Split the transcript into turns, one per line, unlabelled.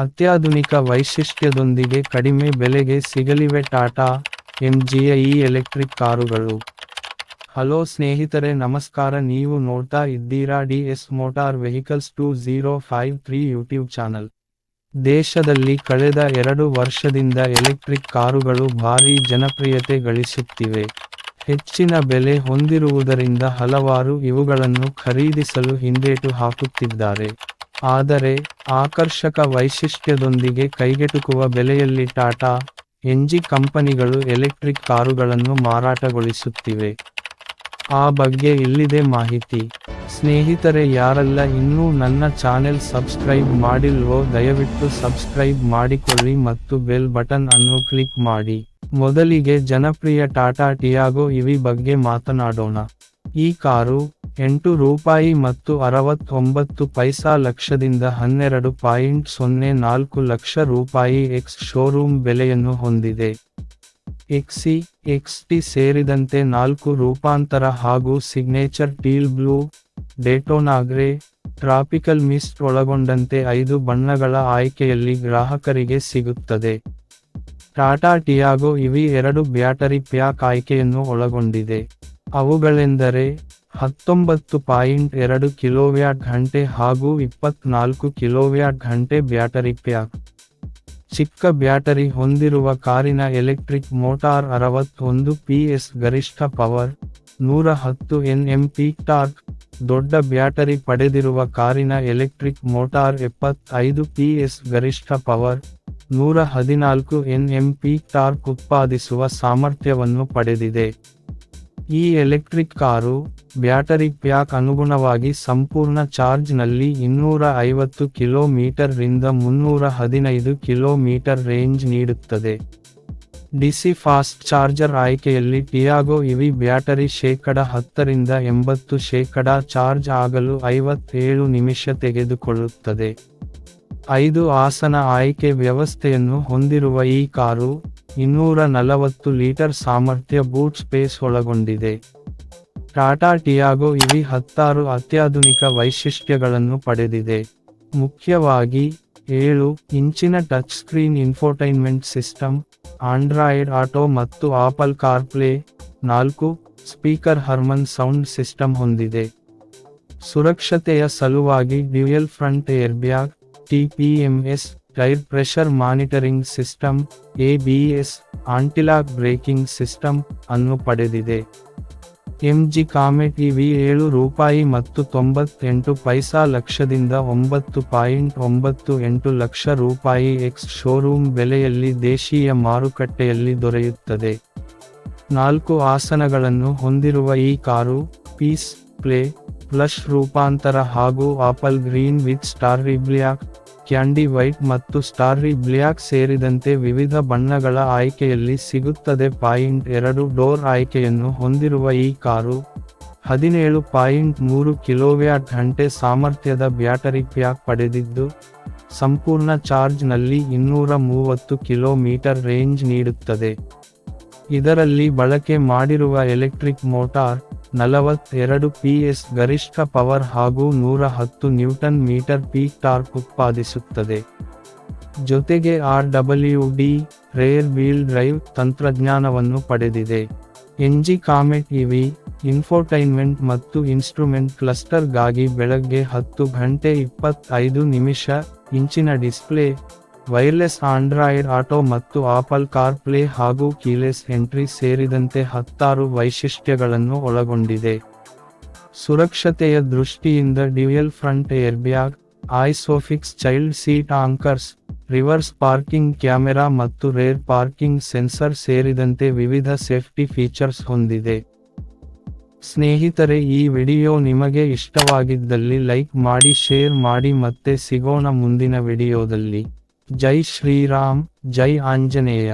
ಅತ್ಯಾಧುನಿಕ ವೈಶಿಷ್ಟ್ಯದೊಂದಿಗೆ ಕಡಿಮೆ ಬೆಲೆಗೆ ಸಿಗಲಿವೆ ಟಾಟಾ MGಯ ಈ ಎಲೆಕ್ಟ್ರಿಕ್ ಕಾರುಗಳು. ಹಲೋ ಸ್ನೇಹಿತರೆ, ನಮಸ್ಕಾರ. ನೀವು ನೋಡ್ತಾ ಇದ್ದೀರಾ DS motor vehicles 2053 YouTube channel. ದೇಶದಲ್ಲಿ ಕಳೆದ 2 ವರ್ಷದಿಂದ ಎಲೆಕ್ಟ್ರಿಕ್ ಕಾರುಗಳು ಭಾರೀ ಜನಪ್ರಿಯತೆ ಗಳಿಸುತ್ತಿವೆ. ಹೆಚ್ಚಿನ ಬೆಲೆ ಹೊಂದಿರುವುದರಿಂದ ಹಲವಾರು ಇವುಗಳನ್ನು ಖರೀದಿಸಲು ಹಿಂದೇಟು ಹಾಕುತ್ತಿದ್ದಾರೆ. ಆದರೆ ಆಕರ್ಷಕ ವೈಶಿಷ್ಟ್ಯದೊಂದಿಗೆ ಕೈಗೆಟುಕುವ ಬೆಲೆಯಲ್ಲಿ ಟಾಟಾ MG ಕಂಪನಿಗಳು ಎಲೆಕ್ಟ್ರಿಕ್ ಕಾರುಗಳನ್ನು ಮಾರಾಟಗೊಳಿಸುತ್ತಿವೆ. ಆ ಬಗ್ಗೆ ಇಲ್ಲಿದೆ ಮಾಹಿತಿ. ಸ್ನೇಹಿತರೆ, ಯಾರೆಲ್ಲ ಇನ್ನೂ ನನ್ನ ಚಾನೆಲ್ ಸಬ್ಸ್ಕ್ರೈಬ್ ಮಾಡಿಲ್ವೋ ದಯವಿಟ್ಟು ಸಬ್ಸ್ಕ್ರೈಬ್ ಮಾಡಿಕೊಳ್ಳಿ ಮತ್ತು ಬೆಲ್ ಬಟನ್ ಅನ್ನು ಕ್ಲಿಕ್ ಮಾಡಿ. ಮೊದಲಿಗೆ ಜನಪ್ರಿಯ ಟಾಟಾ ಟಿಯಾಗೊ EV ಬಗ್ಗೆ ಮಾತನಾಡೋಣ. ಈ ಕಾರು ₹8 ಮತ್ತು 69 ಪೈಸಾ ಲಕ್ಷದಿಂದ ₹12.04 ಲಕ್ಷ ಎಕ್ಸ್ ಶೋರೂಮ್ ಬೆಲೆಯನ್ನು ಹೊಂದಿದೆ. XE, XT ಸೇರಿದಂತೆ 4 ರೂಪಾಂತರ ಹಾಗೂ signature teal blue, Daytona grey, tropical mist ಒಳಗೊಂಡಂತೆ 5 ಬಣ್ಣಗಳ ಆಯ್ಕೆಯಲ್ಲಿ ಗ್ರಾಹಕರಿಗೆ ಸಿಗುತ್ತದೆ. Tata Tiago EV 2 battery pack ಆಯ್ಕೆಯನ್ನು ಒಳಗೊಂಡಿದೆ. ಅವುಗಳೆಂದರೆ 19.2 ಕಿಲೋವ್ಯಾಟ್ ಗಂಟೆ ಹಾಗೂ 24 ಕಿಲೋವ್ಯಾಟ್ ಗಂಟೆ ಬ್ಯಾಟರಿ ಪ್ಯಾಕ್. ಚಿಕ್ಕ ಬ್ಯಾಟರಿ ಹೊಂದಿರುವ ಕಾರಿನ ಎಲೆಕ್ಟ್ರಿಕ್ ಮೋಟಾರ್ 61 PS ಗರಿಷ್ಠ ಪವರ್, 110 Nm ಪೀಕ್ ಟಾರ್ಕ್. ದೊಡ್ಡ ಬ್ಯಾಟರಿ ಪಡೆದಿರುವ ಕಾರಿನ ಎಲೆಕ್ಟ್ರಿಕ್ ಮೋಟಾರ್ 75 PS ಗರಿಷ್ಠ ಪವರ್, 114 Nm ಪೀಕ್ ಟಾರ್ಕ್ ಉತ್ಪಾದಿಸುವ ಸಾಮರ್ಥ್ಯವನ್ನು ಪಡೆದಿದೆ. ಈ ಎಲೆಕ್ಟ್ರಿಕ್ ಕಾರು ಬ್ಯಾಟರಿ ಪ್ಯಾಕ್ ಅನುಗುಣವಾಗಿ ಸಂಪೂರ್ಣ ಚಾರ್ಜ್ನಲ್ಲಿ 250 ಕಿಲೋಮೀಟರ್ ರಿಂದ 315 ಕಿಲೋಮೀಟರ್ ರೇಂಜ್ ನೀಡುತ್ತದೆ. DC ಫಾಸ್ಟ್ ಚಾರ್ಜರ್ ಆಯ್ಕೆಯಲ್ಲಿ ಟಿಯಾಗೊ EV ಬ್ಯಾಟರಿ 10% ರಿಂದ 80% ಚಾರ್ಜ್ ಆಗಲು 57 ನಿಮಿಷ ತೆಗೆದುಕೊಳ್ಳುತ್ತದೆ. 5 ಆಸನ ಆಯ್ಕೆ ವ್ಯವಸ್ಥೆಯನ್ನು ಹೊಂದಿರುವ ಈ ಕಾರು 240 ಲೀಟರ್ ಸಾಮರ್ಥ್ಯ ಬೂಟ್ ಸ್ಪೇಸ್ ಒಳಗೊಂಡಿದೆ. ಟಾಟಾ ಟಿಯಾಗೊ EV 16 ಅತ್ಯಾಧುನಿಕ ವೈಶಿಷ್ಟ್ಯಗಳನ್ನು ಪಡೆದಿದೆ. ಮುಖ್ಯವಾಗಿ 7 ಇಂಚಿನ touch screen infotainment system, Android auto ಮತ್ತು Apple CarPlay, 4 speaker Harman sound system ಹೊಂದಿದೆ. ಸುರಕ್ಷತೆಯ ಸಲುವಾಗಿ dual front airbag, TPMS, tyre pressure monitoring system, ABS, antilock braking system ಅನ್ನು ಪಡೆದಿದೆ. MG ಕಾಮೆಟ್ EV ₹7 ಮತ್ತು 98 ಪೈಸಾ ಲಕ್ಷದಿಂದ ₹9.98 ಲಕ್ಷ ಎಕ್ಸ್ ಶೋರೂಮ್ ಬೆಲೆಯಲ್ಲಿ ದೇಶೀಯ ಮಾರುಕಟ್ಟೆಯಲ್ಲಿ ದೊರೆಯುತ್ತದೆ. 4 ಆಸನಗಳನ್ನು ಹೊಂದಿರುವ ಈ ಕಾರು ಪೀಸ್, ಪ್ಲೇ, ಪ್ಲಸ್ ರೂಪಾಂತರ ಹಾಗೂ apple green with starry black, candy white ಮತ್ತು ಸ್ಟಾರ್ರಿ ಬ್ಲ್ಯಾಕ್ ಸೇರಿದಂತೆ ವಿವಿಧ ಬಣ್ಣಗಳ ಆಯ್ಕೆಯಲ್ಲಿ ಸಿಗುತ್ತದೆ. 2 ಡೋರ್ ಆಯ್ಕೆಯನ್ನು ಹೊಂದಿರುವ ಈ ಕಾರು 17.3 ಕಿಲೋವ್ಯಾಟ್ ಗಂಟೆ ಸಾಮರ್ಥ್ಯದ ಬ್ಯಾಟರಿ ಪ್ಯಾಕ್ ಪಡೆದಿದ್ದು, ಸಂಪೂರ್ಣ ಚಾರ್ಜ್ನಲ್ಲಿ 230 ಕಿಲೋಮೀಟರ್ ರೇಂಜ್ ನೀಡುತ್ತದೆ. ಇದರಲ್ಲಿ ಬಳಕೆ ಮಾಡಿರುವ ಎಲೆಕ್ಟ್ರಿಕ್ ಮೋಟಾರ್ 42 PS ಗರಿಷ್ಠ ಪವರ್ ಹಾಗೂ 110 ನ್ಯೂಟನ್ ಮೀಟರ್ ಪೀಕ್ ಟಾರ್ಕ್ ಉತ್ಪಾದಿಸುತ್ತದೆ. ಜೊತೆಗೆ RWD ರೇರ್ ವೀಲ್ ಡ್ರೈವ್ ತಂತ್ರಜ್ಞಾನವನ್ನು ಪಡೆದಿದೆ. MG ಕಾಮೆಟ್ EV ಇನ್ಫೋಟೈನ್ಮೆಂಟ್ ಮತ್ತು ಇನ್ಸ್ಟ್ರುಮೆಂಟ್ ಕ್ಲಸ್ಟರ್ಗಾಗಿ ಬೆಳಗ್ಗೆ 10 ಗಂಟೆ 25 ನಿಮಿಷ ಇಂಚಿನ ಡಿಸ್ಪ್ಲೇ, ವೈರ್ಲೆಸ್ ಆಂಡ್ರಾಯ್ಡ್ ಆಟೋ ಮತ್ತು ಆಪಲ್ ಕಾರ್ಪ್ಲೇ ಹಾಗೂ ಕೀಲೆಸ್ ಎಂಟ್ರಿ ಸೇರಿದಂತೆ 16 ವೈಶಿಷ್ಟ್ಯಗಳನ್ನು ಒಳಗೊಂಡಿದೆ. ಸುರಕ್ಷತೆಯ ದೃಷ್ಟಿಯಿಂದ dual front airbag, ISOFIX child seat anchors, reverse parking camera ಮತ್ತು ರೇರ್ ಪಾರ್ಕಿಂಗ್ ಸೆನ್ಸರ್ ಸೇರಿದಂತೆ ವಿವಿಧ ಸೇಫ್ಟಿ ಫೀಚರ್ಸ್ ಹೊಂದಿದೆ. ಸ್ನೇಹಿತರೆ, ಈ ವಿಡಿಯೋ ನಿಮಗೆ ಇಷ್ಟವಾಗಿದ್ದಲ್ಲಿ ಲೈಕ್ ಮಾಡಿ, ಶೇರ್ ಮಾಡಿ. ಮತ್ತೆ ಸಿಗೋಣ ಮುಂದಿನ ವಿಡಿಯೋದಲ್ಲಿ. ಜೈ ಶ್ರೀರಾಮ್, ಜೈ ಆಂಜನೇಯ.